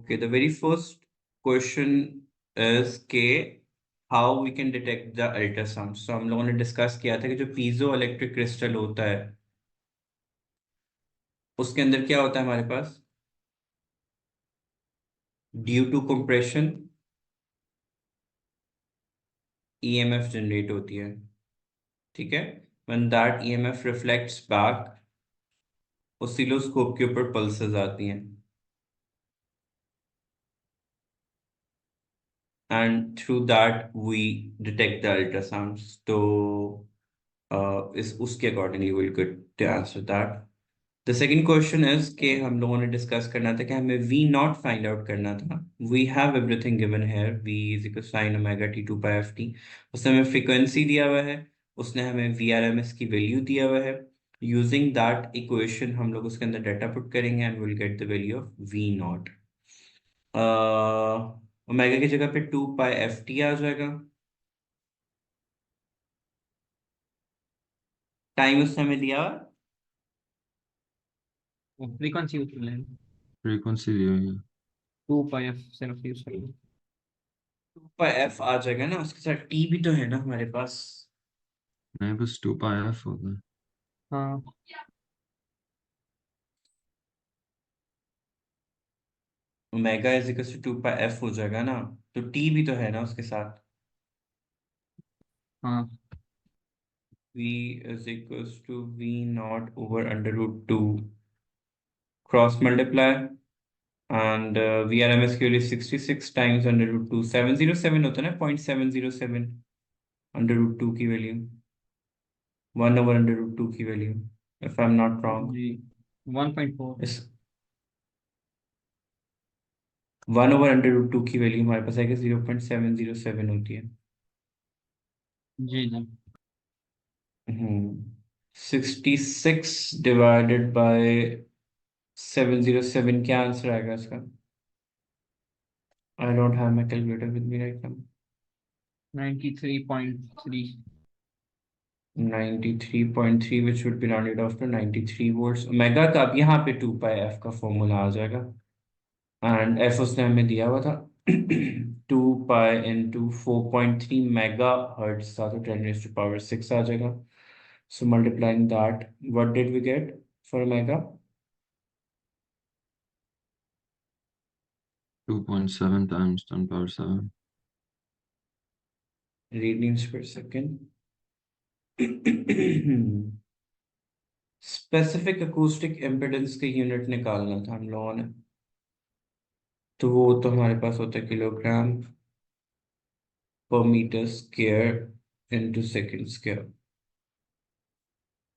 Okay, the very first question is के how we can detect the ultrasound. So हम लोगों ने discuss किया था कि जो पीजो इलेक्ट्रिक क्रिस्टल होता है उसके अंदर क्या होता है हमारे पास due to compression EMF generate होती है, ठीक है। When that EMF reflects back oscilloscope के ऊपर पल्सेस आती हैं and through that we detect the ultrasounds. तो इस उसके accordingly will good to answer that. The second question is कि हम लोगों ने डिस्कस करना था कि हमें वी नॉट फाइंड आउट करना था। We have everything given here, V is equal sine omega T 2 pi F T. उसने हमें फ्रीक्वेंसी दिया हुआ है, उसने हमें वी आर एम एस की वैल्यू दिया हुआ है। यूजिंग दैट इक्वेशन हम लोग उसके अंदर डाटा पुट करेंगे and will get the value of V naught. Omega की जगह पे 2 पाई एफ टी आ जाएगा। टाइम उसने हमें दिया हुआ फ्रीक्वेंसी यूज कर लेंगे। फ्रीक्वेंसी दी हुई है। 2 पाई एफ सिर्फ यूज करेंगे। 2 पाई एफ आ जाएगा ना, उसके साथ टी भी तो है ना हमारे पास। नहीं, बस 2 पाई एफ होता है। हाँ। Omega is equal to 2 pi F हो जाएगा ना, तो टी भी तो है ना उसके साथ। हाँ। v is equal to V naught over under root 2 cross multiply and V R M S की वैल्यू 66 टाइम्स अंडर रूट 2 707 होता है ना, 0.707 अंडर रूट 2 की वैल्यू, 1 ओवर अंडर रूट 2 की value, if I am not wrong. जी 1.4। इस 1 over under root 2 की value हमारे पास आएगी 0.707 होती है। जी जी। 66 डिवाइडेड बाय 707, क्या आंसर आएगा इसका? I don't have my calculator with me right now. 93.3। 93.3 which would be rounded off to 93 volts। Omega का अब यहाँ पे 2 पाई एफ का फॉर्मूला आ जाएगा एंड एफ उसने हमें दिया हुआ था 2 पाई इंटू 4.3 मेगा हर्ट्ज था, तो 10 raised to power 6 आ जाएगा। So multiplying that what did we get for omega? 2.7 times 10 power 7। readings per second। Specific acoustic impedance के यूनिट निकालना था हम लोगों ने, तो वो तो हमारे पास होता है किलोग्राम पर metre square into second square.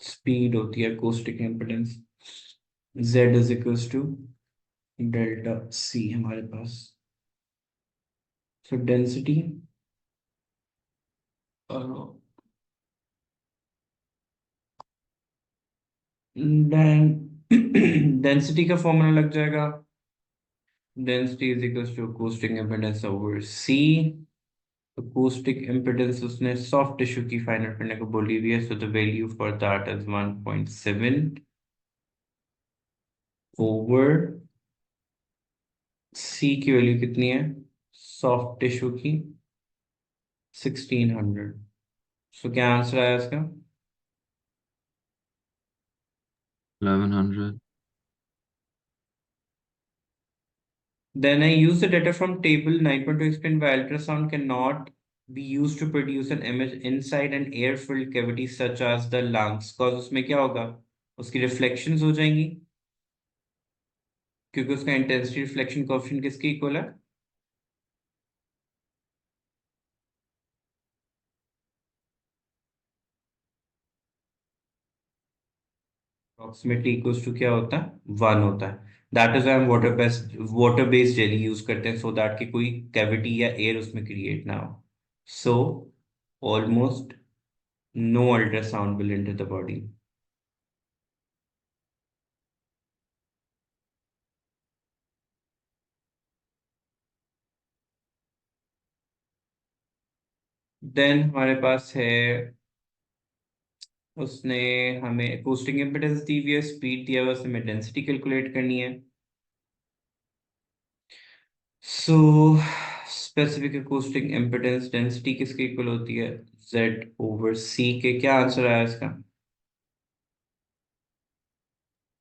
Speed होती है acoustic impedance, z is equals to delta c हमारे पास। सो डेंसिटी डेंसिटी का फॉर्मूला लग जाएगा, density is equals to acoustic impedance over c। acoustic impedance उसने सॉफ्ट टिश्यू की फाइंड आउट करने को बोली हुई है, so the value for that is 1.7 over C की वैल्यू कितनी है सॉफ्ट टिश्यू की 1600। सो क्या आंसर आया इसका? 1100। Then I use the data from table 9.2 explain why ultrasound cannot be used to produce an image inside an air-filled cavity such as the lungs, cause उसमें क्या होगा, उसकी रिफ्लेक्शंस हो जाएंगी क्योंकि उसका इंटेंसिटी रिफ्लेक्शन कोएफिशिएंट किसके इक्वल है? अप्रोक्सीमेटली इक्वल्स टू क्या होता है 1 होता है। दैट इज हम वाटर बेस्ड जेली यूज करते हैं सो दैट कि कोई कैविटी या एयर उसमें क्रिएट ना हो। So almost no ultrasound will enter the body. Then हमारे पास है, उसने हमें अकॉस्टिक इम्पिडेंस दी हुई है, स्पीड दिया हुआ है, उसने हमें डेंसिटी कैलकुलेट करनी है। So specific acoustic impedance density किसके इक्वल होती है? जेड ओवर सी के। क्या आंसर आया इसका?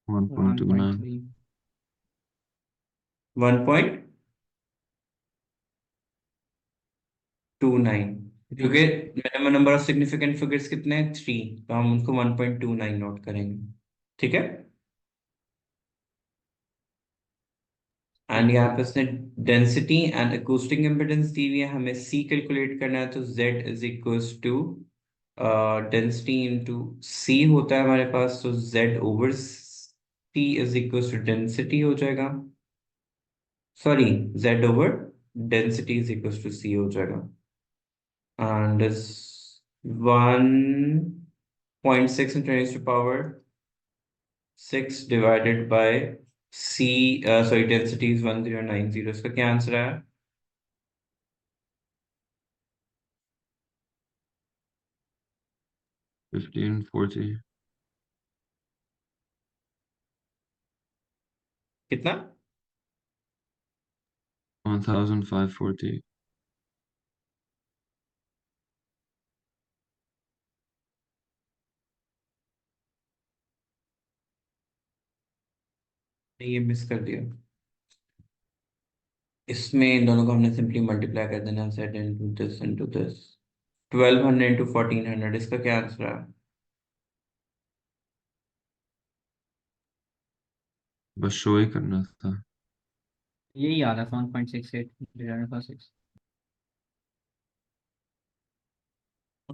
1.29. 1.3. 1.29। थ्री. क्योंकि minimum number of significant figures कितने हैं? 3। तो हम उसको 1.29 नोट करेंगे। ठीक है। एंड ठीक है. यहाँ पे उसने डेंसिटी एंड अकूस्टिक इम्पिडेंस दी हुई है, हमें सी कैलकुलेट करना है। तो Z is equals to density into C होता है हमारे पास। तो Z over C is equals to density हो जाएगा। Sorry, Z over density is equals to C हो जाएगा। And is 1.6 into 10 to power 6 divided by c, sorry, density is 1090। इसका क्या आंसर है? 1540. कितना? 1540. नहीं, ये मिस कर दिया। इसमें इन दोनों को हमने सिंपली मल्टीप्लाई कर देना, set into this into this. 1200 into 1400। इसका क्या आंसर है? बस शो ही करना था. यही आ रहा था 1.68 डिवाइडेड बाय 6.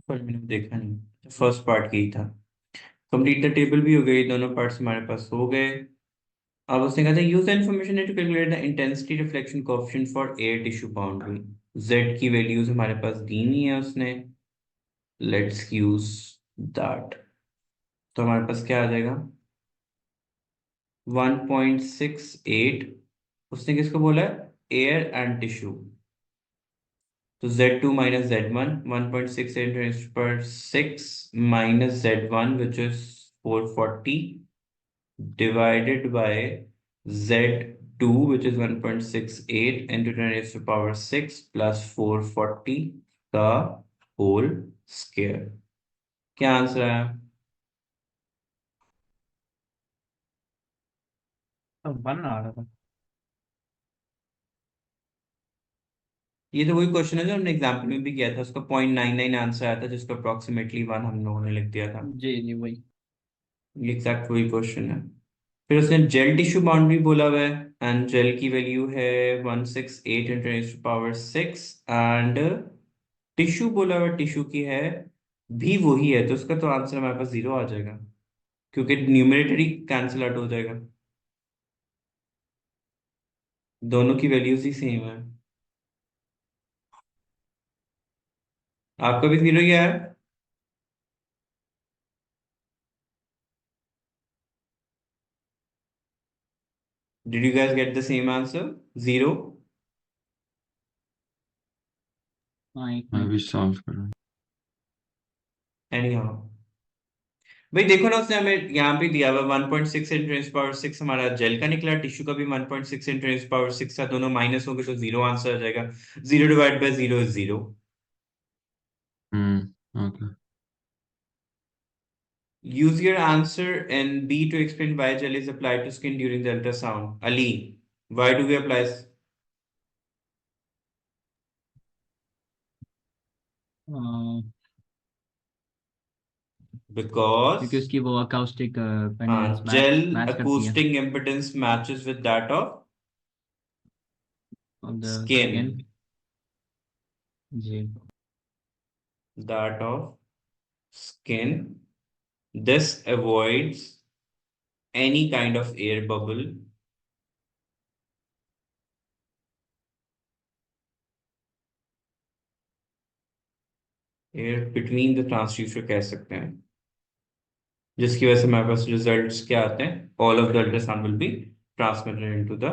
पर मैंने देखा नहीं, फर्स्ट पार्ट यही था। कंप्लीट द टेबल भी हो गई, दोनों पार्ट्स हमारे पास हो गए। अब उसने कहा था use the information to calculate the intensity reflection coefficient for air tissue boundary. Z की वैल्यूज हमारे पास दी हुई है उसने। Let's use that. तो हमारे पास क्या आ जाएगा? 1.68। उसने किसको बोला है? Air and tissue. तो Z2 minus Z1, 1.68 raised per 6 minus Z1 which is 440 divided by Z2 which is 1.68 into 10 raised to power 6 plus 440 का होल स्क्वायर। क्या आंसर है? तो 1 आ रहा था. ये तो वही क्वेश्चन है जो हमने एग्जाम्पल में भी किया था, उसका 0.99 आंसर आया था, जिसको अप्रोक्सीमेटली 1 हम लोगों ने लिख दिया था। जी जी वही. ये एग्जैक्ट वही क्वेश्चन है। फिर उसने जेल टिश्यू बाउंड्री बोला हुआ है। एंड जेल की वैल्यू है 168 into ten power 6। And tissue बोला हुआ, टिश्यू की है भी वही है। तो उसका तो आंसर हमारे पास जीरो आ जाएगा, क्योंकि न्यूमरेटर ही कैंसिल आउट हो जाएगा। दोनों की वैल्यूज ही सेम है। आपका भी जीरो ही आया? Did you guys get the same answer? Zero? हाँ, एक मैं भी मिनट. सॉल्व कर रहा हूँ. एनी हाउ, भाई देखो ना, उसने हमें यहाँ पे दिया हुआ 1.6 इंटू पावर 6 हमारा जेल का निकला, टिश्यू का भी 1.6 इंटू पावर 6 था। दोनों माइनस हो गए तो जीरो आंसर आ जाएगा। Zero divide by zero is zero. Okay. Use your answer in B to explain why gel is applied to skin during the ultrasound. Ali, why do we apply? क्योंकि Because उसकी वो acoustic pendens gel match करती है acoustic impedance matches with that of on the skin. skin. जी. That of skin. This avoids any kind of air bubble, air between the transducer कह सकते हैं, जिसकी वजह से हमारे पास रिजल्ट्स क्या आते हैं? All of the ultrasound will be transmitted into the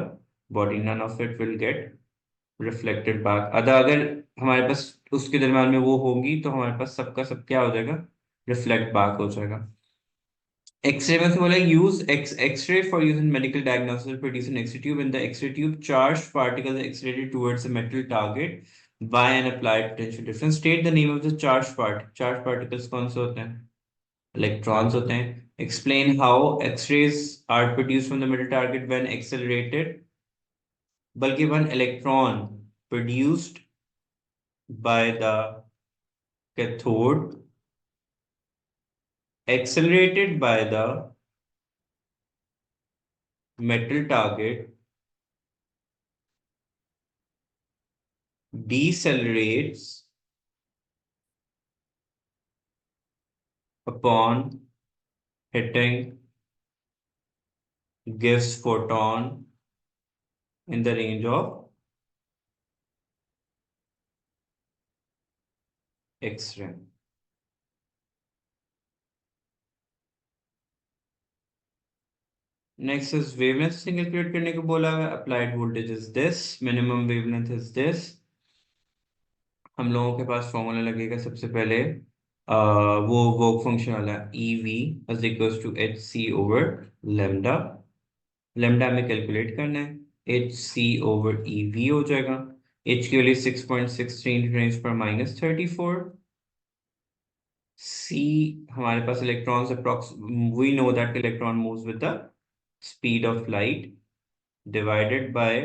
body, none of it will get reflected back. अगर हमारे पास उसके दरम्यान में वो होगी तो हमारे पास सबका सब क्या हो जाएगा? रिफ्लेक्ट बैक हो जाएगा। एक्सरे में से बोला use X ray for use in medical diagnosis produce an X ray tube in the X ray tube charge particles accelerated towards a metal target by an applied potential difference state the name of the charge particles कौन से होते हैं electrons होते हैं explain how X rays are produce from the metal target when accelerated बल्कि one electron produced by the cathode accelerated by the metal target decelerates upon hitting gives photon in the range of X-ray. Next is wavelength से calculate करने को बोला है applied voltage is this minimum wavelength is this हम लोगों के पास formula लगेगा सबसे पहले वो वर्क फंक्शन वाला EV is equals to HC over lambda lambda में कैलकुलेट करना है H C over E V हो जाएगा एच की वैल्यू 6.63 इंटू 10⁻34 सी हमारे पास electrons approx we know that electron moves with the speed of light divided by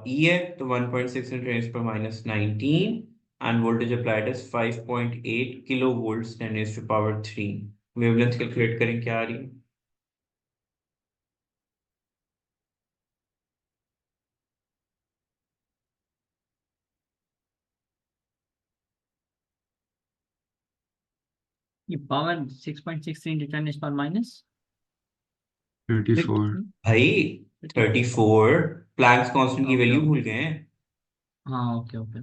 E है तो 1.6 into 10⁻19 and voltage applied is 5.8 kilo volts 10⁻³ wavelength calculate करें क्या आ रही है ये पावर 6.63 इंटू 10⁻⁻? 34. भाई 34 प्लैंक्स कांस्टेंट की ओके वैल्यू ओके। भूल गए हैं हाँ ओके ओके।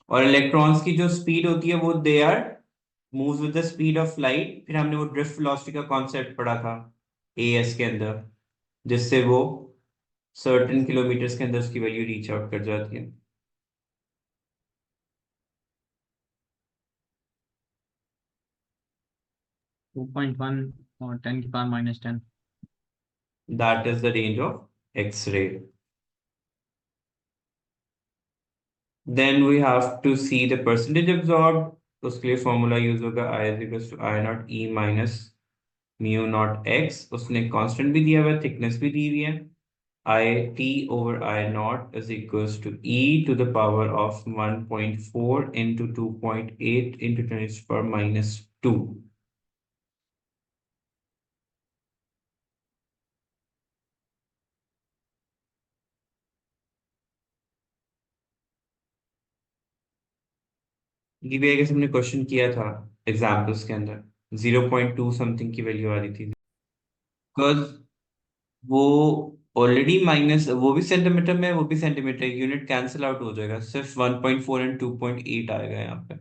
और इलेक्ट्रॉन्स की जो स्पीड होती है वो they are moves with the speed of light फिर हमने वो ड्रिफ्ट वेलोसिटी का कॉन्सेप्ट पढ़ा था एएस के अंदर जिससे वो सर्टेन किलोमीटर्स के अंदर उसकी वैल्यू रीच आउट कर जाती है 2.1 और 10⁻⁻10। That is the range of X ray then we have to see the percentage absorbed उसके लिए फॉर्मूला यूज होगा I is equal to I not E minus mu not X उसने कांस्टेंट भी दिया हुआ है थिकनेस भी दी हुई है I T over I naught is equals to e to the power of 1.4 into 2.8 into 10 to the power minus 2. ये भी आई हमने क्वेश्चन किया था एग्जाम्पल्स के अंदर 0.2 समथिंग की वैल्यू आ रही थी बिकॉज वो ऑलरेडी माइनस वो भी सेंटीमीटर में वो भी सेंटीमीटर यूनिट कैंसिल आउट हो जाएगा सिर्फ 1.4 एंड 2.8 आएगा यहाँ पे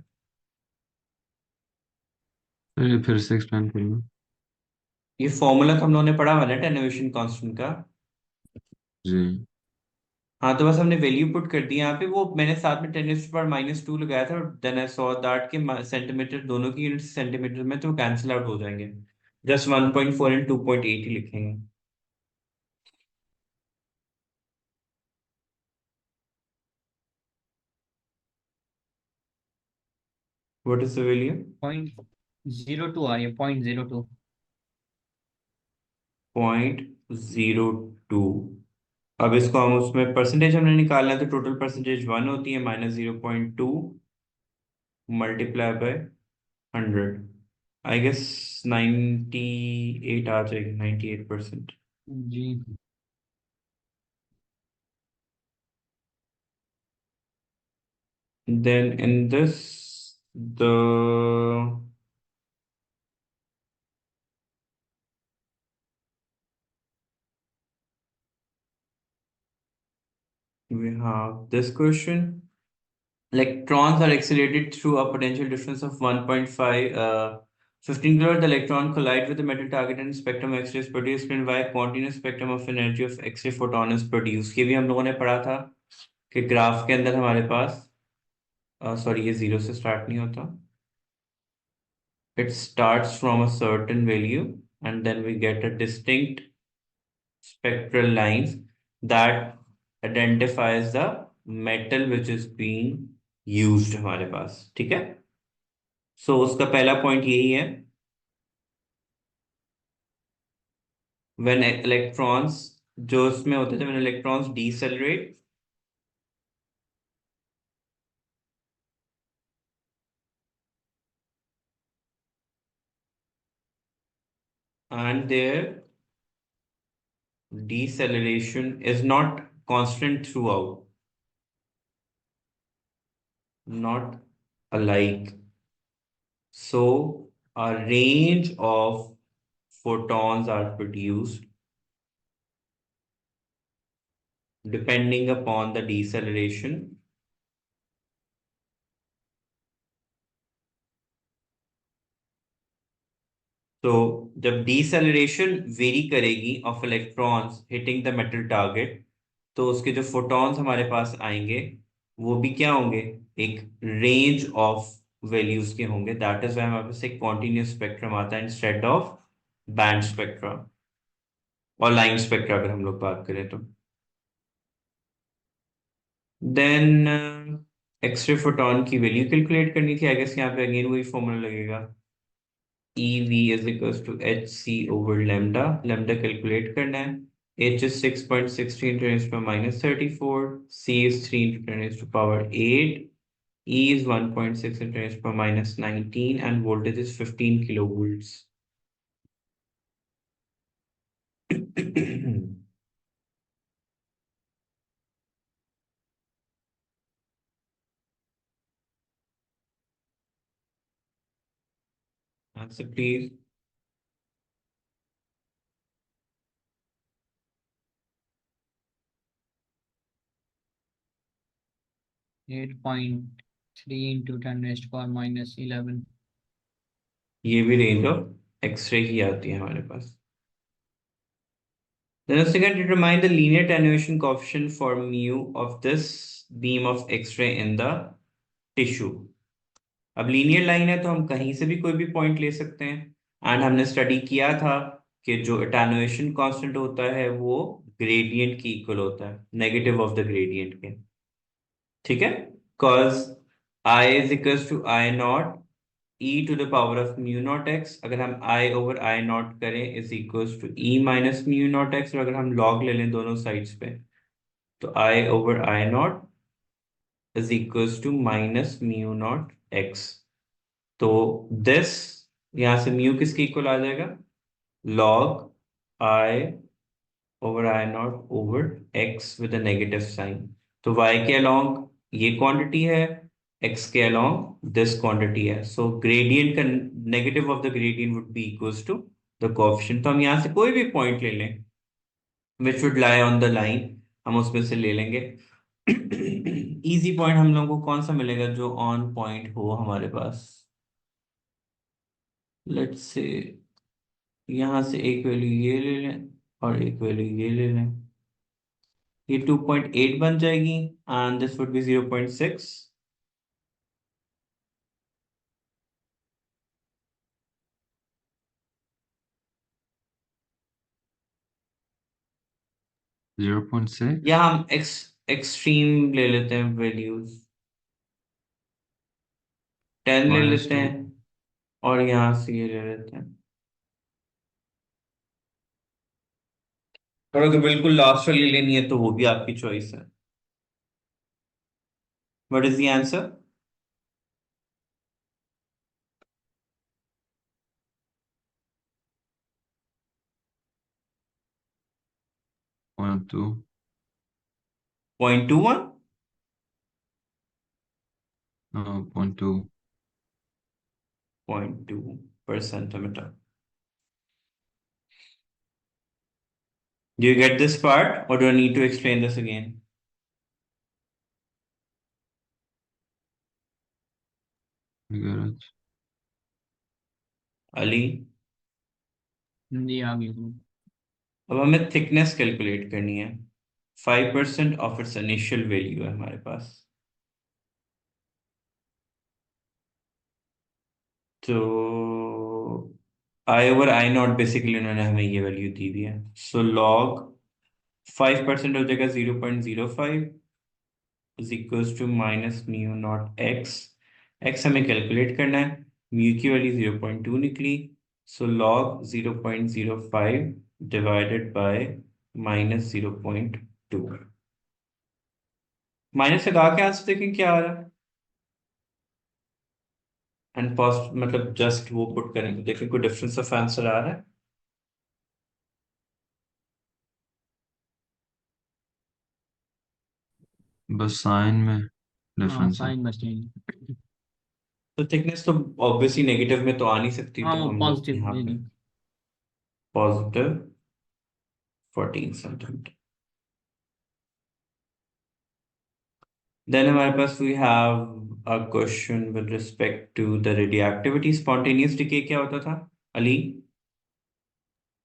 अरे फिर से एक्सप्लेन करना। ये फॉर्मूला तो हम लोगों ने पढ़ा हुआ ना टेनोवेशन कांस्टेंट का जी। हाँ तो बस हमने वैल्यू पुट कर दी यहाँ पे वो मैंने साथ में 10⁻⁻2 लगाया था और देन आई सॉ दैट के सेंटीमीटर दोनों की यूनिट सेंटीमीटर में तो कैंसिल आउट हो जाएंगे जस्ट 1.4 एंड 2.8 ही लिखेंगे व्हाट इज द वैल्यू 0.02 आ रही है, 0.02। 0.02 अब इसको हम उसमें परसेंटेज हमने निकालना है तो टोटल परसेंटेज 1 होती है minus 0.2 multiply by 100 I guess 98 आ जाएगी 98%. जी। Then in this, we have this question. Electrons are accelerated through a potential difference of 1.5, 15 kilo. The electron collide with the metal target and spectrum X-ray is produced when by a continuous spectrum of energy of X-ray photon is produced. ये भी हम लोगों ने पढ़ा था कि graph के अंदर हमारे पास सॉरी ये जीरो से स्टार्ट नहीं होता it starts from a certain value and then we get a distinct spectral lines that identifies the metal which is being used हमारे पास, ठीक है? सो उसका पहला पॉइंट यही है, when electrons, जो उसमें होते थे, when electrons decelerate and their deceleration is not constant throughout, not alike. So a range of photons are produced depending upon the deceleration. तो जब deceleration वेरी करेगी of electrons hitting the metal target, तो उसके जो photons हमारे पास आएंगे वो भी क्या होंगे, एक रेंज ऑफ वैल्यूज के होंगे. दैट इज वाई हमारे पास एक कॉन्टिन्यूस स्पेक्ट्रम आता है इंस्टेड ऑफ बैंड स्पेक्ट्रा और लाइन स्पेक्ट्रा अगर हम लोग बात करें तो. देन एक्सरे फोटॉन की वैल्यू कैलकुलेट करनी थी. आई गेस यहाँ पे अगेन वही फॉर्मूला लगेगा, EV is equals to HC over lambda. Lambda calculate करना है. H is 6.16 10 raised to power minus 34. C is 3 into 10 raised to power 8. E is 1.6 into 10 raised to power minus 19. And voltage is 15 kilovolts. Answer please. 8.3 into 10 raised to power minus 11. ये भी range of x ray ही आती है हमारे पास. Then the second, determine the linear attenuation coefficient for mu of this beam of X-ray in the tissue. अब linear line है तो हम कहीं से भी कोई भी पॉइंट ले सकते हैं. एंड हमने स्टडी किया था कि जो अटेनुएशन कांस्टेंट होता है वो ग्रेडियंट की इक्वल होता है, नेगेटिव ऑफ द ग्रेडियंट के, ठीक है? cos I is equals to I not e to the power of mu naught x. अगर हम I over I नॉट करें is equals to e minus mu naught x, और अगर हम log ले लें दोनों साइड्स पे तो I over I naught is equals to minus mu naught x. तो दिस, यहां से म्यू किसके इक्वल आ जाएगा, log I over I naught over X with a negative sign. तो y के अलोंग ये क्वांटिटी है, x के अलोंग दिस क्वांटिटी है. सो ग्रेडियंट का negative of the gradient would be equals to the coefficient. तो हम यहां से कोई भी पॉइंट ले लें which would lie on the line, हम उसमें से ले लेंगे. इजी पॉइंट हम लोगों को कौन सा मिलेगा जो ऑन पॉइंट हो हमारे पास. लेट्स से यहां से एक वैल्यू ये ले लें और एक वैल्यू ये ले लें. ये 2.8 बन जाएगी एंड दिस वुड बी 0.6. 0.6. या हम एक्सट्रीम ले लेते हैं वैल्यूज, 10 ले minus लेते 2. हैं और यहाँ से ये ले लेते हैं. और अगर बिल्कुल लास्ट वाली लेनी है तो वो भी आपकी चॉइस है. What is the answer? 0.2. 0.21. No, 0.2. 0.2 per centimeter. Do you get this part or do I need to explain this again? Garage. Ali, ji आ गई. अब हमें थिकनेस कैलकुलेट करनी है. 5% ऑफ इट्स इनिशियल वैल्यू है हमारे पास. तो आई ओवर आई नॉट बेसिकली उन्होंने हमें ये वैल्यू दी हुई है, सो लॉग 5% हो जाएगा 0.05 is equals to minus mu not X. X हमें कैलकुलेट करना है, म्यू की वैल्यू 0.2 निकली, so log 0.05 divided by minus 0.2। Minus लगा के आंसर देखें क्या आ रहा है, एंड पॉस्ट मतलब जस्ट वो पुट करें तो देखें कोई डिफरेंस ऑफ आंसर आ रहा है। बस साइन में हाँ डिफरेंस है। साइन बस चेंज। तो थिकनेस तो ऑब्वियसली नेगेटिव में तो आ नहीं सकती, हाँ तो वो हम लोग पॉजिटिव यहाँ दे पे दी। Positive 14 centimetre. देन हमारे पास we have a question with respect to the radioactivity. Spontaneous decay क्या होता था Ali?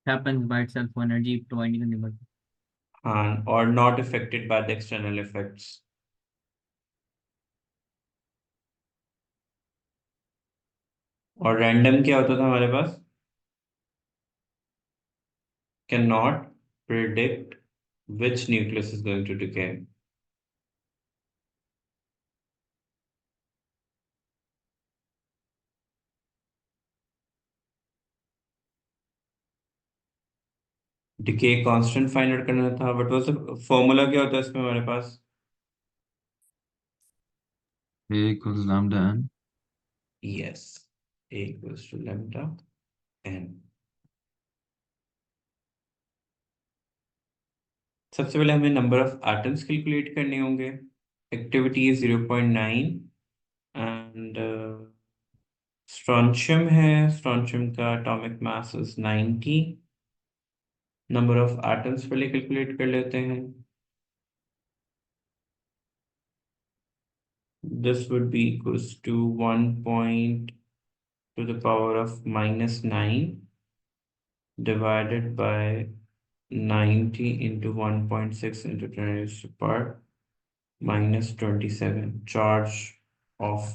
happens by itself for energy providing the number। हाँ, और not affected by the external effects. और रैंडम क्या होता था हमारे पास? Can not predict which nucleus is going to decay। Decay constant find out करना था, बट वो सब फॉर्मूला क्या होता है इसमें हमारे पास? A equals lambda n। Yes, A equals to lambda N. सबसे पहले हमें नंबर ऑफ एटम्स कैलकुलेट करने होंगे। एक्टिविटी इज 0.9 एंड स्ट्रॉन्शियम है, स्ट्रॉन्शियम का atomic mass is 90। Number of atoms पहले कैलकुलेट कर लेते हैं। This would be equals to 1 point to the power of minus 9 divided by 90 into 1.6 into 10 raised to power minus 27 charge of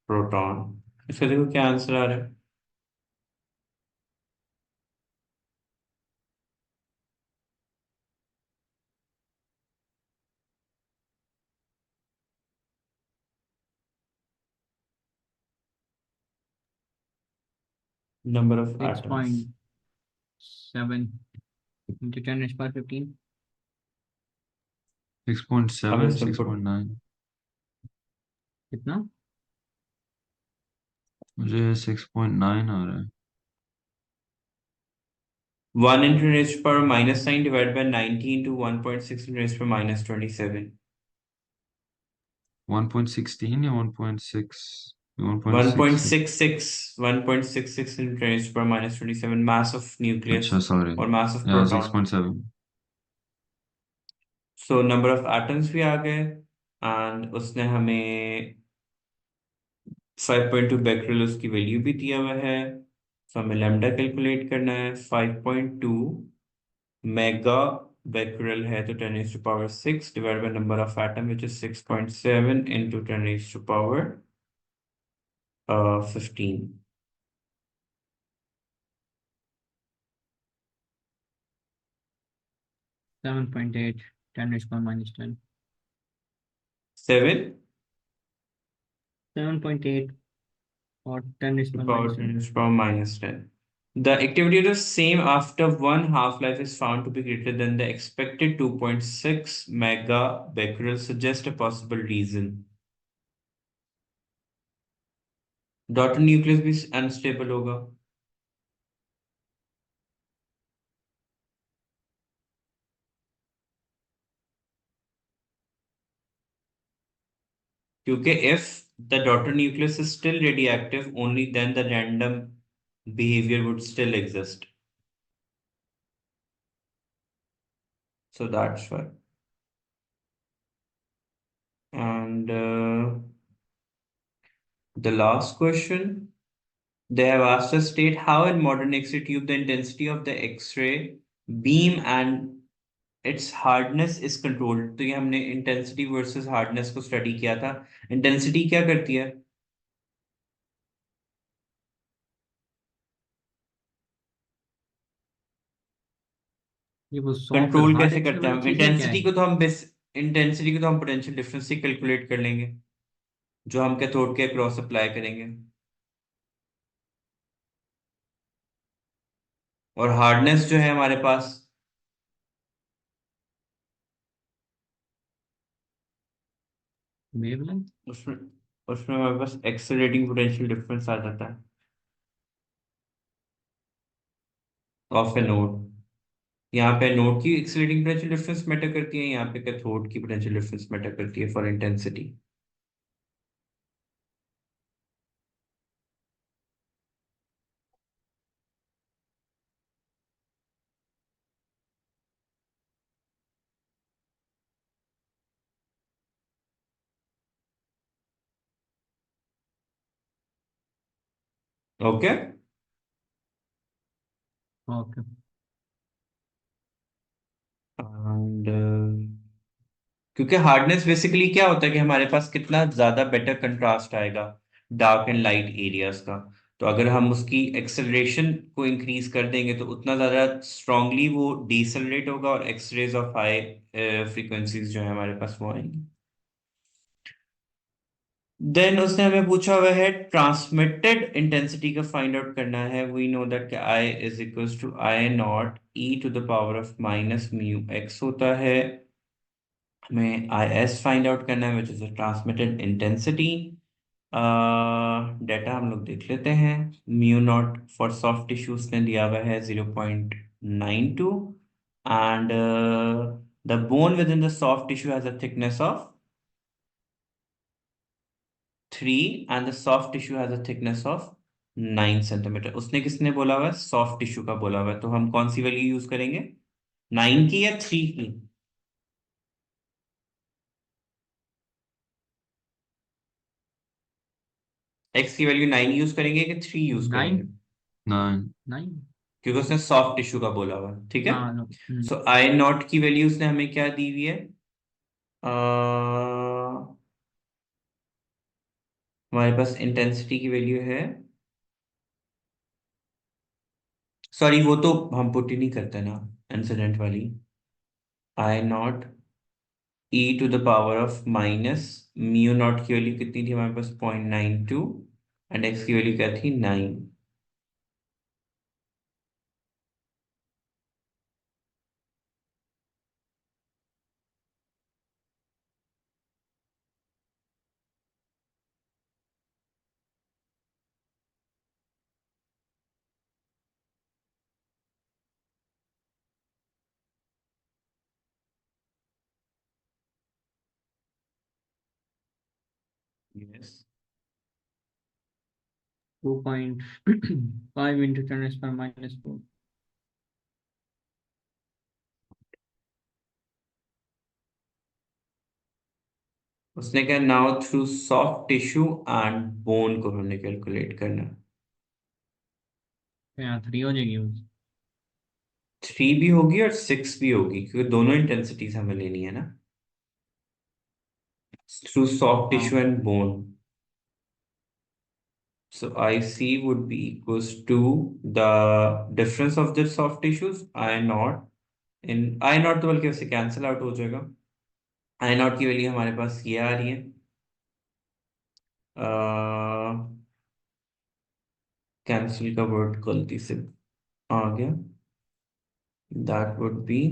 proton। इसका देखो क्या answer आ रहा है। Number of six atoms. Point seven into 10⁻15। अब 6.7 इसमें पुट 6.9। कितना? मुझे 6.9 आ रहा है। 1 into raised to power minus 9 divided by 90 into 1.6 into raised to power minus 27। 1.16 या 1.6? 1.66। 1.66 1.66 into raised to power minus 27 mass of nucleus अच्छा सॉरी, और mass of या proton। 6.7। So number of atoms भी आ गए, एंड उसने हमें 5.2 बैक्टीरियल उसकी value भी दिया हुआ है। सो हमें लैम्डा कैलकुलेट करना है। 5.2 मेगा बैक्टीरियल है तो 10 raised to power 6 divide by number of atom which is 6.7 into 10 raised to power 15। 7.8 10⁻−10। 7 7.8 और टेन इज to पर power minus 10 ten raised to power minus 10। The activity of the same after one half-life is found to be greater than the expected 2.6 megabecquerel suggest a possible reason। Daughter nucleus भी unstable होगा, क्योंकि if the daughter nucleus is still radioactive only then the random behavior would still exist, so that's why। And the last question, they have asked us state how in modern X-ray tube the intensity of the X-ray beam and its hardness is controlled। तो ये हमने intensity versus hardness को study किया था। Intensity क्या करती है? ये वो सॉफ्ट और कंट्रोल हार्ड कैसे एक्स रे करते हैं वाली हम? चीज है क्या है? इंटेंसिटी को तो हम पोटेंशियल डिफरेंस से कैलकुलेट कर लेंगे, जो हम कैथोड के अक्रॉस अप्लाई करेंगे। और हार्डनेस जो है हमारे पास, वेवलेंथ। उसमें उसमें हमारे पास एक्सेलरेटिंग पोटेंशियल डिफरेंस आ जाता है ऑफ ए नोड। यहाँ पे नोड की एक्सेलरेटिंग पोटेंशियल डिफरेंस मैटर करती है, यहाँ पे कैथोड की पोटेंशियल डिफरेंस मैटर करती है for intensity. Okay. Okay. And क्योंकि हार्डनेस बेसिकली क्या होता है कि हमारे पास कितना ज्यादा बेटर कंट्रास्ट आएगा डार्क एंड लाइट एरियाज का। तो अगर हम उसकी एक्सेलरेशन को इंक्रीज कर देंगे तो उतना ज्यादा स्ट्रांगली वो डिसेलरेट होगा और X rays of high frequencies जो है हमारे पास वो आएंगी। देन उसने हमें पूछा हुआ है ट्रांसमिटेड इंटेंसिटी का फाइंड आउट करना है। We know that I is equals to I not E to the power of minus mu X होता है। हमें आई एस फाइंड आउट करना है which is transmitted intensity. Data हम लोग देख लेते हैं। Mu naught for soft tissues ने दिया हुआ है 0.92 and the bone within the soft tissue has a thickness of 3 and the soft tissue has a thickness of 9 centimetre. उसने किसने बोला हुआ है? सॉफ्ट टिश्यू का बोला हुआ है। तो हम कौन सी वैल्यू यूज करेंगे? 9 की या 3 की? एक्स की वैल्यू 9 यूज करेंगे कि 3 यूज करेंगे? 9। 9। 9। क्योंकि उसने सॉफ्ट टिश्यू का बोला हुआ है, ठीक है। हाँ नो। सो आई नॉट की वैल्यू उसने हमें क्या दी हुई है? हमारे पास इंटेंसिटी की वैल्यू है, सॉरी वो तो हम पुट ही नहीं करते ना, इंसिडेंट वाली। I not E to the power of minus mu not की वैल्यू कितनी थी हमारे पास? 0.92 एंड एक्स की वैल्यू क्या थी? 9। यस। 2.5 इंटू 10⁻⁴। उसने कहा now through soft tissue and bone को हमने कैलकुलेट करना। यहाँ 3 हो जाएगी। 3 भी होगी और 6 भी होगी क्योंकि दोनों इंटेंसिटीज हमें लेनी है ना, through soft tissue हाँ। and bone. So IC would be equals to the difference of the soft tissues I naught in I naught तो बल्कि उससे कैंसिल आउट हो जाएगा। I naught की वैल्यू हमारे पास ये आ रही है, कैंसिल का वर्ड गलती से आ गया। That would be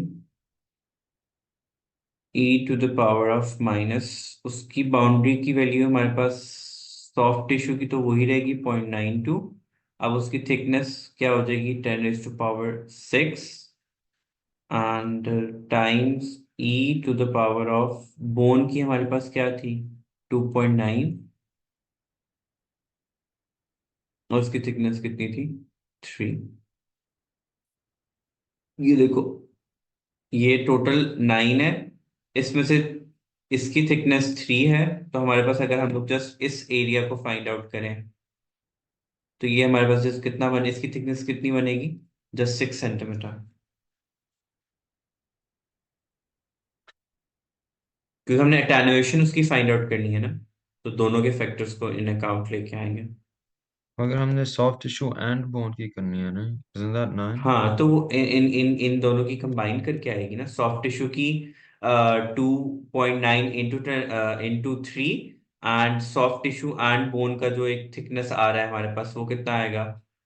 e to the power of minus, उसकी बाउंड्री की वैल्यू हमारे पास सॉफ्ट टिश्यू की तो वही रहेगी 0.92। अब उसकी थिकनेस क्या हो जाएगी? 10⁻⁶ and times E to the power of bone की हमारे पास क्या थी? 2.9 और उसकी थिकनेस कितनी थी? 3। ये देखो, ये टोटल 9 है, इसमें से इसकी थिकनेस 3 है। तो हमारे पास अगर हम लोग जस्ट इस एरिया को फाइंड आउट करें तो ये हमारे पास जस्ट कितना बने, इसकी थिकनेस कितनी बनेगी? Just 6 centimetre. क्योंकि हमने एटेन्युएशन उसकी फाइंड आउट करनी है ना, तो दोनों के फैक्टर्स को इन अकाउंट लेके आएंगे। अगर हमने सॉफ्ट टिश्यू एंड बोन की करनी है ना, isn't that 9? हाँ, तो वो इन दोनों की कंबाइन करके आएगी ना, सॉफ्ट टिश्यू की 2.9 into 3, and soft tissue and bone का जो एक थिकनेस आ रहा है हमारे पास, वो कितना आएगा?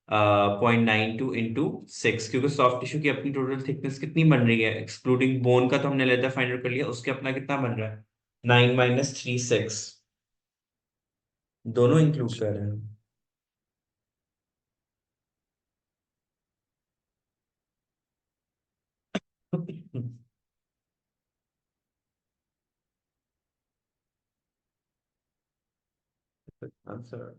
0.92 इंटू 6, क्योंकि सॉफ्ट टिश्यू की अपनी टोटल थिकनेस कितनी बन रही है, एक्सक्लूडिंग बोन का तो हमने लेटर फाइंड आउट कर लिया, उसके अपना कितना बन रहा है? 9 - 3 6, दोनों इंक्लूड कर रहे हैं। आंसर।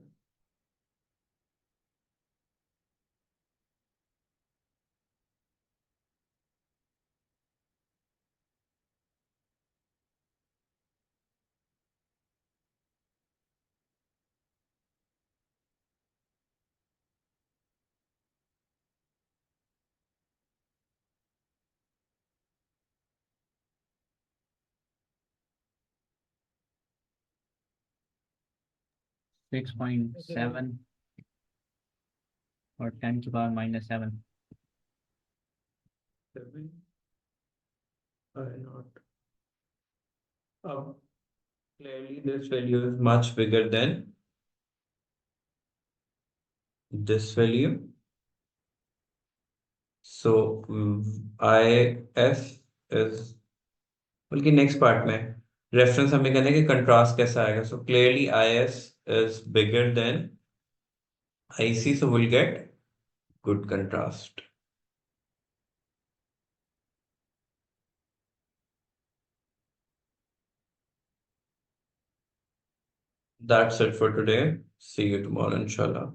6.7 और 10⁻⁻7। not. Clearly, this value is much bigger than this value. So IS is, बल्कि नेक्स्ट पार्ट में रेफरेंस हमें कहते हैं कि कंट्रास्ट कैसा आएगा, so clearly IS is bigger than IC, so we'll get good contrast. That's it for today. See you tomorrow, inshallah.